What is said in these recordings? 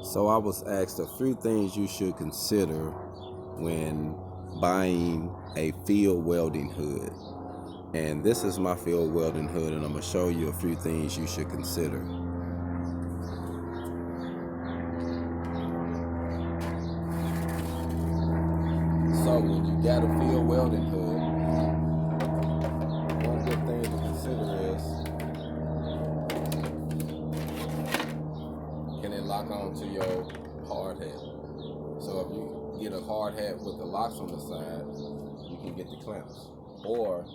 So I was asked a few things you should consider when buying a field welding hood. And this is my field welding hood, and I'm going to show you a few things you should consider. So when you got a field welding hood, one good thing to consider is, can it lock onto your hard hat? So if you get a hard hat with the locks on the side, you can get the clamps. Or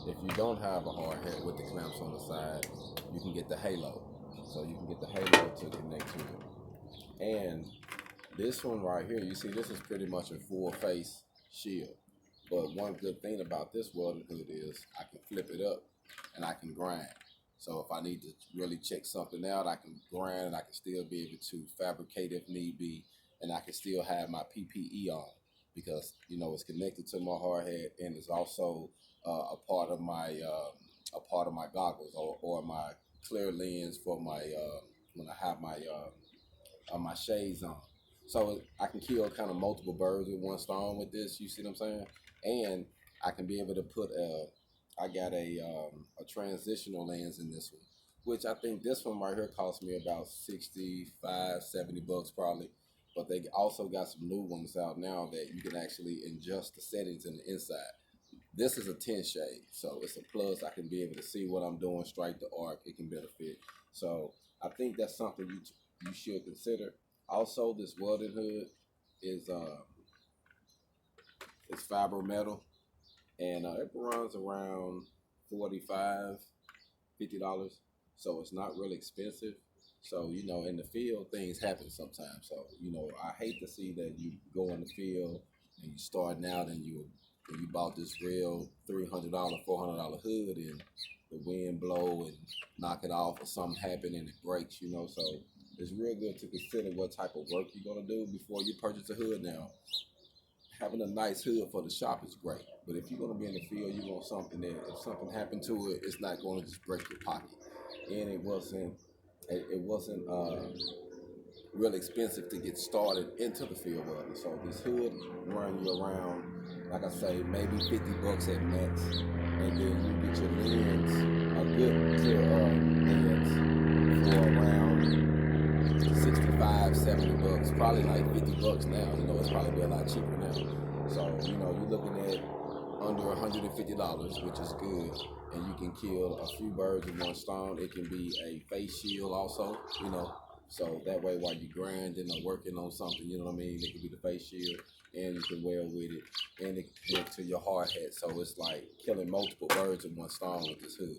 if you don't have a hard hat with the clamps on the side, you can get the halo. So you can get the halo to connect to it. And this one right here, you see this is pretty much a full face shield. But one good thing about this welding hood is I can flip it up and I can grind. So if I need to really check something out, I can grind and I can still be able to fabricate if need be, and I can still have my PPE on because it's connected to my hard hat, and it's also a part of my goggles or my clear lens for my when I have my shades on. So I can kill kind of multiple birds with one stone with this. You see what I'm saying? And I can be able to put I got a transitional lens in this one, which I think this one right here cost me about 65, 70 bucks probably. But they also got some new ones out now that you can actually adjust the settings in the inside. This is a 10 shade, so it's a plus. I can be able to see what I'm doing, strike the arc. It can benefit. So I think that's something you should consider. Also, this welding hood is it's fiber metal, and it runs around $45, $50. So it's not really expensive. So in the field, things happen sometimes. So I hate to see that you go in the field and you starting out and you bought this real $300, $400 hood, and the wind blow and knock it off, or something happen and it breaks. So it's real good to consider what type of work you're gonna do before you purchase a hood. Now, having a nice hood for the shop is great, but if you're gonna be in the field, you want something that if something happened to it, it's not going to just break your pocket. And it wasn't real expensive to get started into the field welding. So this hood run you around, like I say, maybe 50 bucks at max, and then you get your lens, a good clear lens, for around 65, 70 bucks, probably like 50 bucks now. It's probably be a lot cheaper now. So you're looking at under $150, which is good, and you can kill a few birds with one stone. It can be a face shield also, so that way while you're grinding or working on something, you know what I mean, it can be the face shield, and you can weld with it, and it can connect to your hard hat. So it's like killing multiple birds with one stone with this hood.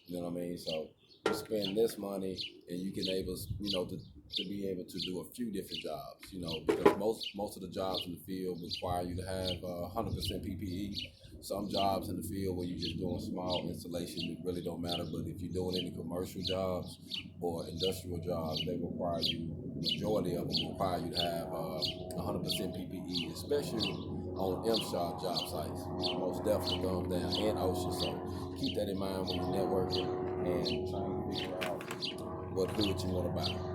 You know what I mean? So you spend this money and you can able, to be able to do a few different jobs, because most of the jobs in the field require you to have 100% PPE. Some jobs in the field where you're just doing small installation, it really don't matter. But if you're doing any commercial jobs or industrial jobs, they require you, majority of them require you to have 100% PPE, especially on M-shop job sites. Most definitely thumbs down, and ocean. So keep that in mind when you're networking and trying to figure out what hood you want to buy.